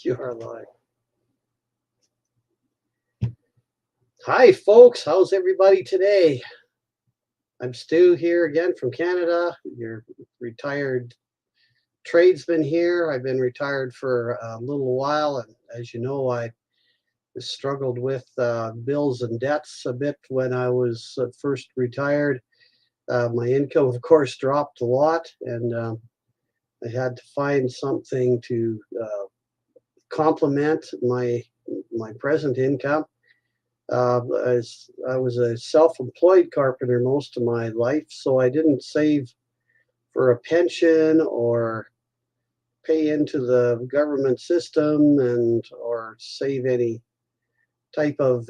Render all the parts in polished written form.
You are live. Hi, folks. How's everybody today? I'm Stu here again from Canada. Your retired tradesman here. I've been retired for a little while, and as you know, I struggled with bills and debts a bit when I was first retired. My income, of course, dropped a lot, and I had to find something to complement my present income. As I was a self-employed carpenter most of my life, so I didn't save for a pension or pay into the government system and or save any type of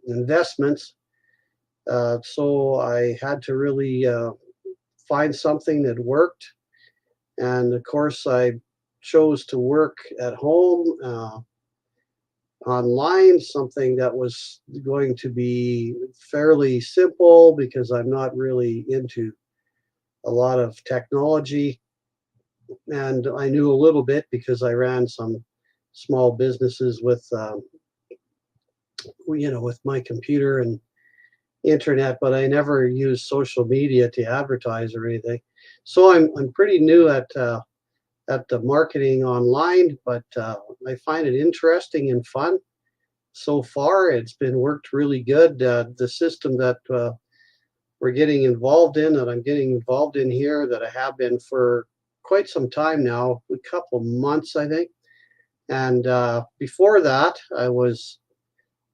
investments. So I had to really find something that worked. And of course, I chose to work at home. Online, something that was going to be fairly simple because I'm not really into a lot of technology. And I knew a little bit because I ran some small businesses with my computer and internet, but I never used social media to advertise or anything. So I'm pretty new at the marketing online, but I find it interesting and fun. So far, it's been worked really good. The system that we're getting involved in, that I'm getting involved in here, that I have been for quite some time now, a couple months, I think. And before that, I was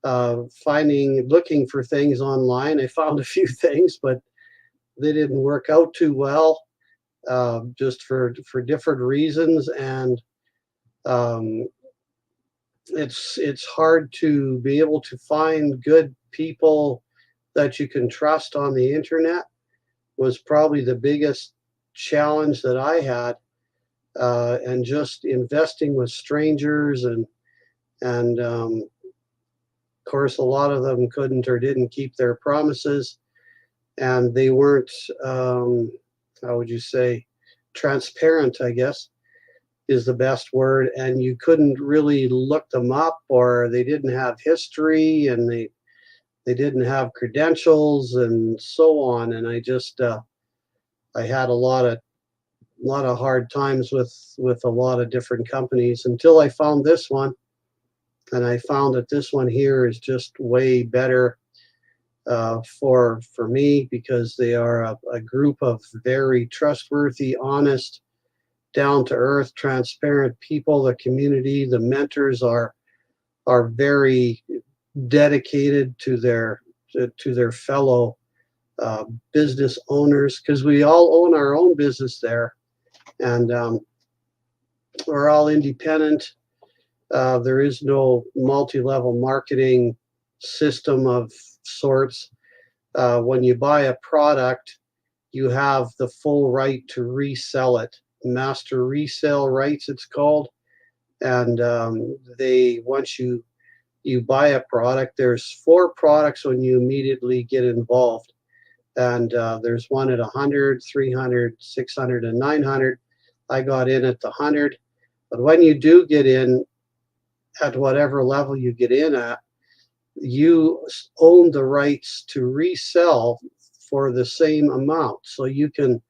looking for things online. I found a few things, but they didn't work out too well, just for different reasons. And um, it's hard to be able to find good people that you can trust on the internet was probably the biggest challenge that I had, and just investing with strangers and of course a lot of them couldn't or didn't keep their promises, and they weren't how would you say, transparent, I guess is the best word, and you couldn't really look them up, or they didn't have history, and they didn't have credentials and so on. And I had a lot of hard times with a lot of different companies until I found this one, and I found that this one here is just way better for me, because they are a group of very trustworthy, honest, down to earth, transparent people. The community, the mentors are very dedicated to their fellow uh, business owners, because we all own our own business there, and we're all independent. There is no multi-level marketing system of sorts. When you buy a product, you have the full right to resell it. Master resale rights, it's called. And they once you buy a product, there's 4 products when you immediately get involved, and there's one at 100, 300, 600, and 900. I got in at the 100, but when you do get in at whatever level you get in at, you own the rights to resell for the same amount. So you can,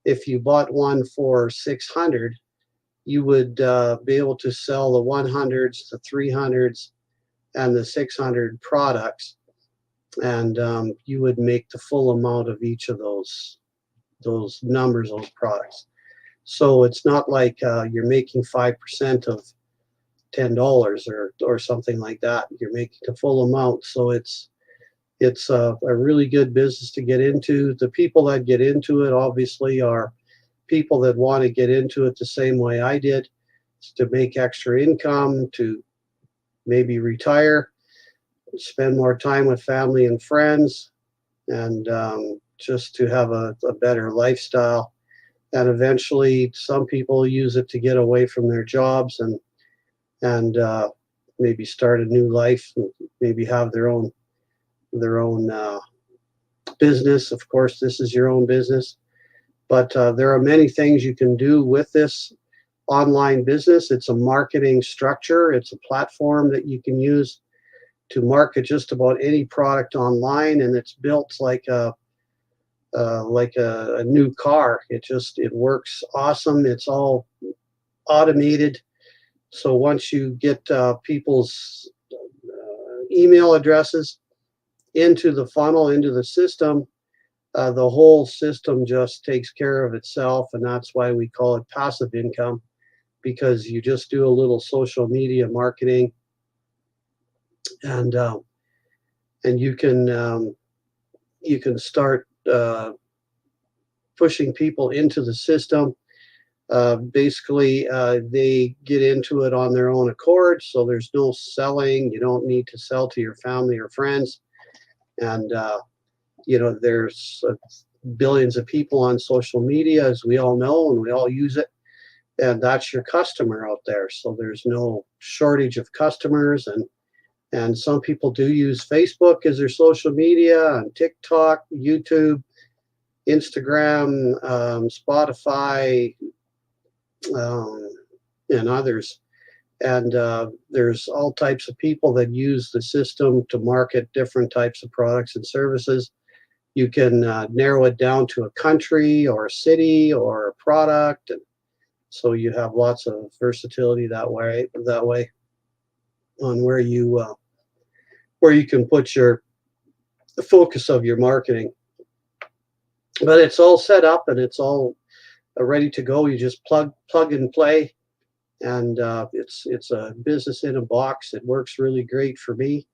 if you bought one for 600, you would be able to sell the 100s, the 300s, and the 600 products, and you would make the full amount of each of those numbers, those products. So it's not like you're making 5% of $10 or something like that. You're making the full amount. So it's a really good business to get into. The people that get into it obviously are people that want to get into it the same way I did, to make extra income, to maybe retire, spend more time with family and friends, and just to have a better lifestyle. And eventually, some people use it to get away from their jobs and maybe start a new life, maybe have their own business. Of course, this is your own business, but there are many things you can do with this online business. It's a marketing structure. It's a platform that you can use to market just about any product online, and it's built like a new car. It works awesome. It's all automated. So once you get people's email addresses into the funnel, into the system, the whole system just takes care of itself, and that's why we call it passive income, because you just do a little social media marketing, and you can start pushing people into the system. Basically, they get into it on their own accord, so there's no selling. You don't need to sell to your family or friends. And there's billions of people on social media, as we all know, and we all use it. And that's your customer out there. So there's no shortage of customers. And some people do use Facebook as their social media, and TikTok, YouTube, Instagram, Spotify, and others. And there's all types of people that use the system to market different types of products and services. You can narrow it down to a country or a city or a product, and so you have lots of versatility that way on where you can put the focus of your marketing. But it's all set up and it's all ready to go. You just plug and play, and it's a business in a box. It works really great for me,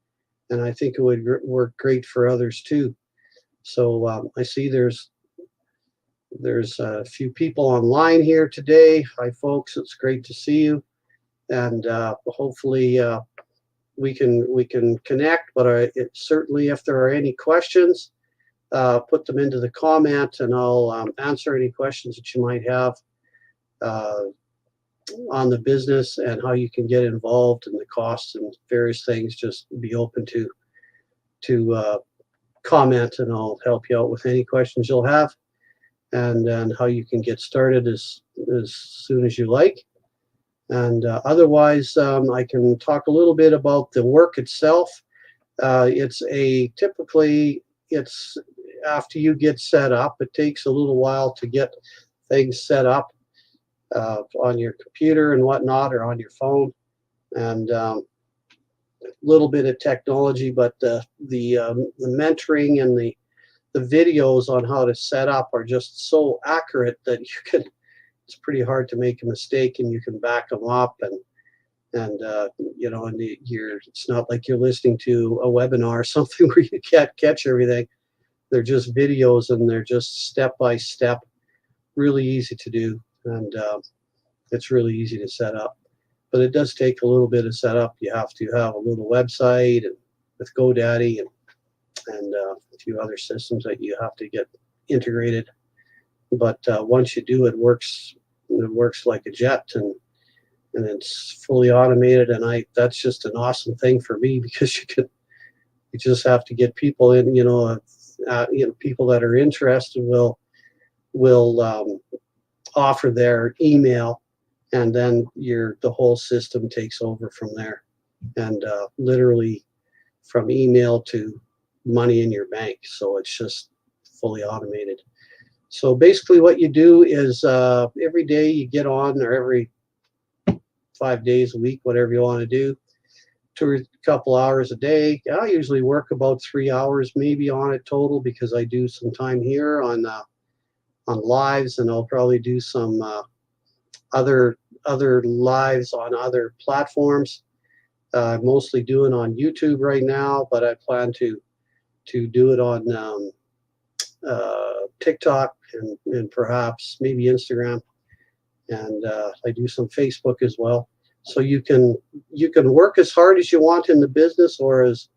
and I think it would work great for others too. So I see there's a few people online here today. Hi folks, it's great to see you, and hopefully we can connect. But certainly, if there are any questions, put them into the comment, and I'll answer any questions that you might have on the business and how you can get involved and the costs and various things. Just be open to comment, and I'll help you out with any questions you'll have, and how you can get started as soon as you like. And otherwise, I can talk a little bit about the work itself. It's after you get set up, it takes a little while to get things set up on your computer and whatnot, or on your phone, and a little bit of technology. But the mentoring and the videos on how to set up are just so accurate that it's pretty hard to make a mistake, and you can back them up, and it's not like you're listening to a webinar or something where you can't catch everything. They're just videos, and they're just step by step, really easy to do, and it's really easy to set up. But it does take a little bit of setup. You have to have a little website, and with GoDaddy and a few other systems that you have to get integrated. But once you do, it works like a jet, and it's fully automated. And that's just an awesome thing for me, because you just have to get people in. People that are interested will offer their email, and then the whole system takes over from there, and literally from email to money in your bank. So it's just fully automated. So basically what you do is every day you get on, or every 5 days a week, whatever you want to do, a couple hours a day. I usually work about 3 hours maybe on it total, because I do some time here on lives, and I'll probably do some other lives on other platforms. I'm mostly doing on YouTube right now, but I plan to do it on TikTok and perhaps maybe Instagram, and I do some Facebook as well. So you can work as hard as you want in the business, or as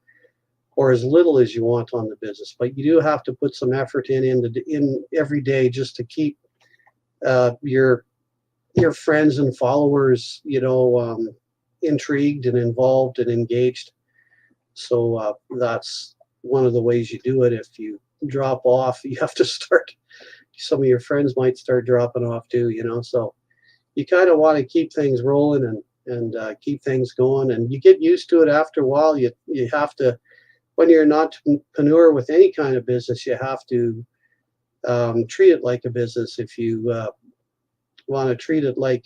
little as you want on the business, but you do have to put some effort in every day, just to keep your friends and followers intrigued and involved and engaged. So that's one of the ways you do it. If you drop off, you have to start. Some of your friends might start dropping off too, so you kind of want to keep things rolling and keep things going, and you get used to it after a while. You have to, when you're an entrepreneur with any kind of business, you have to treat it like a business. If you want to treat it like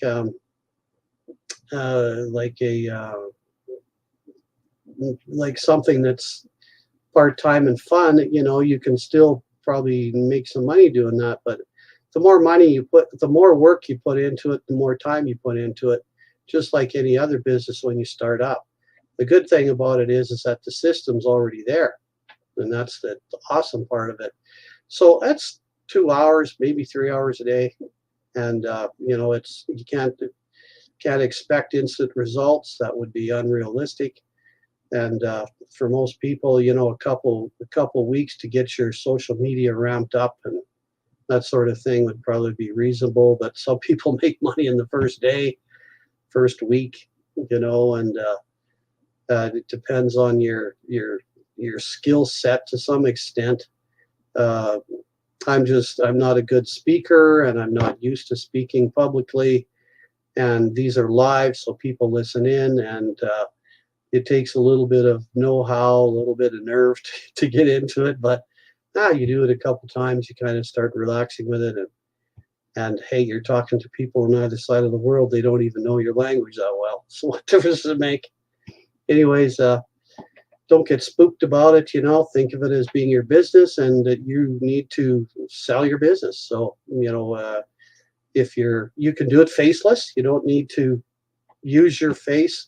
something that's part-time and fun, you can still probably make some money doing that. But the more money you put, the more work you put into it, the more time you put into it, just like any other business when you start up. The good thing about it is that the system's already there, and that's the awesome part of it. So that's 2 hours, maybe 3 hours a day, and it's, you can't expect instant results. That would be unrealistic. And for most people, a couple weeks to get your social media ramped up and that sort of thing would probably be reasonable. But some people make money in the first day, first week, and it depends on your skill set to some extent. I'm not a good speaker, and I'm not used to speaking publicly. And these are live, so people listen in, and it takes a little bit of know-how, a little bit of nerve to get into it. But you do it a couple times, you kind of start relaxing with it, and hey, you're talking to people on either side of the world. They don't even know your language that well. So what difference does it make? Anyways, don't get spooked about it. Think of it as being your business, and that you need to sell your business. So if you can do it faceless. You don't need to use your face.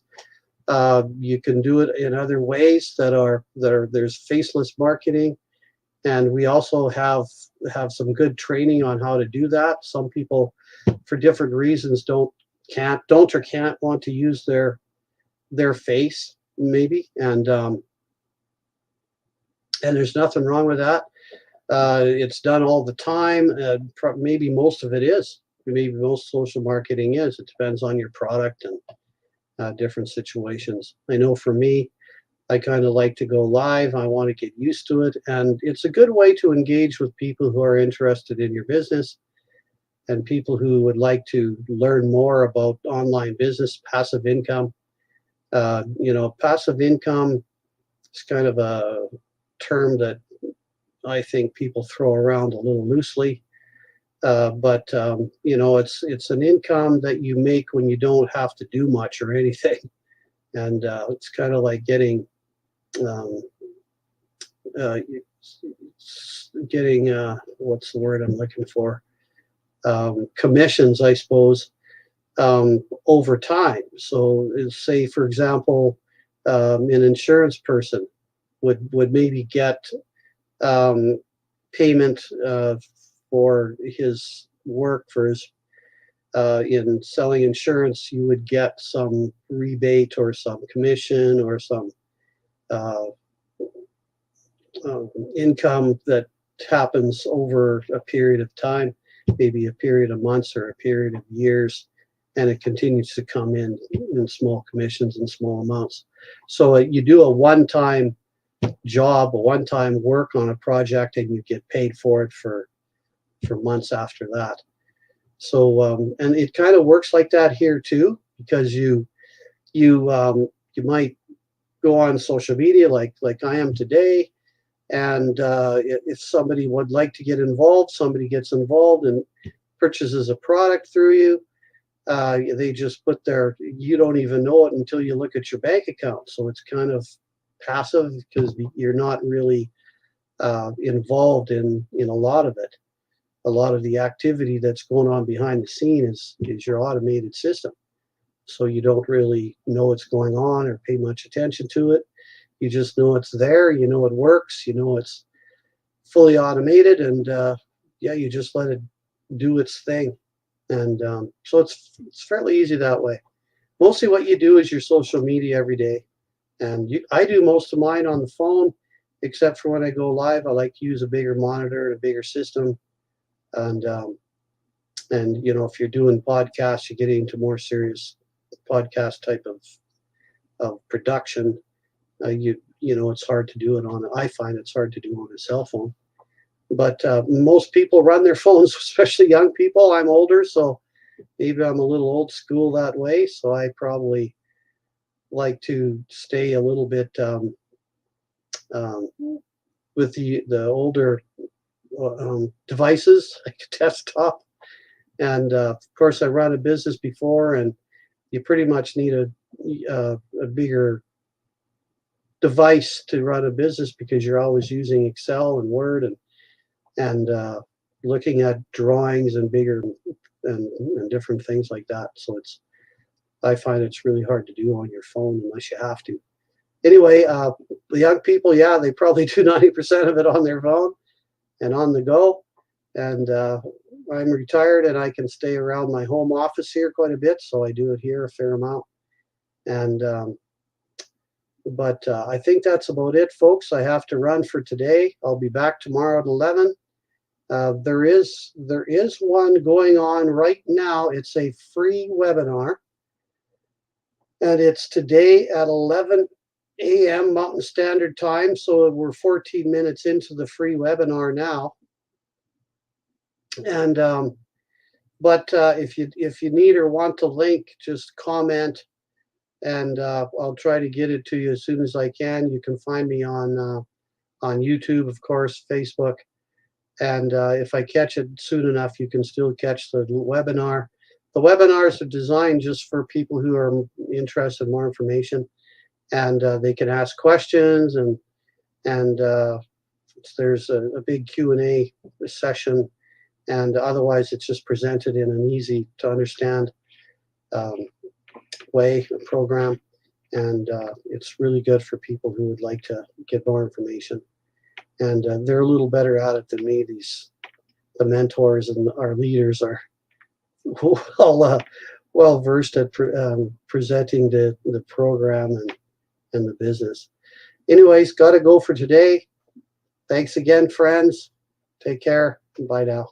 You can do it in other ways there's faceless marketing, and we also have some good training on how to do that. Some people, for different reasons, don't or can't want to use their face, maybe, and there's nothing wrong with that. It's done all the time. Maybe most of it is. Maybe most social marketing is. It depends on your product and different situations. I know for me, I kind of like to go live. I want to get used to it. And it's a good way to engage with people who are interested in your business and people who would like to learn more about online business, passive income. Passive income is kind of a term that I think people throw around a little loosely. But it's an income that you make when you don't have to do much or anything. And it's kind of like getting what's the word I'm looking for? Commissions, I suppose, over time. So say, for example, an insurance person would maybe get payment for his work, for his in selling insurance. You would get some rebate or some commission or some income that happens over a period of time, maybe a period of months or a period of years, and it continues to come in small commissions and small amounts. So you do a one-time job, a one-time work on a project, and you get paid for it for months after that. So and it kind of works like that here too, because you might go on social media like I am today, and if somebody would like to get involved, somebody gets involved and purchases a product through you. They just put you don't even know it until you look at your bank account. So it's kind of passive because you're not really involved in a lot of it. A lot of the activity that's going on behind the scene is your automated system. So you don't really know what's going on or pay much attention to it. You just know it's there. You know it works. You know it's fully automated, and you just let it do its thing. And so it's fairly easy that way. Mostly what you do is your social media every day. And I do most of mine on the phone, except for when I go live. I like to use a bigger monitor and a bigger system. And if you're doing podcasts, you get into more serious podcast type of production. It's hard to do it I find it's hard to do on a cell phone. But most people run their phones, especially young people. I'm older, so maybe I'm a little old school that way, so I probably like to stay a little bit um, with the older devices, like a desktop. And of course, I run a business before, and you pretty much need a bigger device to run a business because you're always using Excel and Word and looking at drawings and bigger and different things like that. So I find it's really hard to do on your phone unless you have to. Anyway, the young people, yeah, they probably do 90% of it on their phone and on the go. And I'm retired and I can stay around my home office here quite a bit, so I do it here a fair amount. And but I think that's about it, folks. I have to run for today. I'll be back tomorrow at 11. There is one going on right now. It's a free webinar, and it's today at 11 a.m. Mountain Standard Time. So we're 14 minutes into the free webinar now. And but if you need or want the link, just comment, and I'll try to get it to you as soon as I can. You can find me on YouTube, of course, Facebook, and if I catch it soon enough, you can still catch the webinar. The webinars are designed just for people who are interested in more information, and they can ask questions, and there's a big Q&A session. And otherwise, it's just presented in an easy to understand way, program. And it's really good for people who would like to get more information. And they're a little better at it than me. The mentors and our leaders are well versed at presenting the program and the business. Anyways, got to go for today. Thanks again, friends. Take care. Bye now.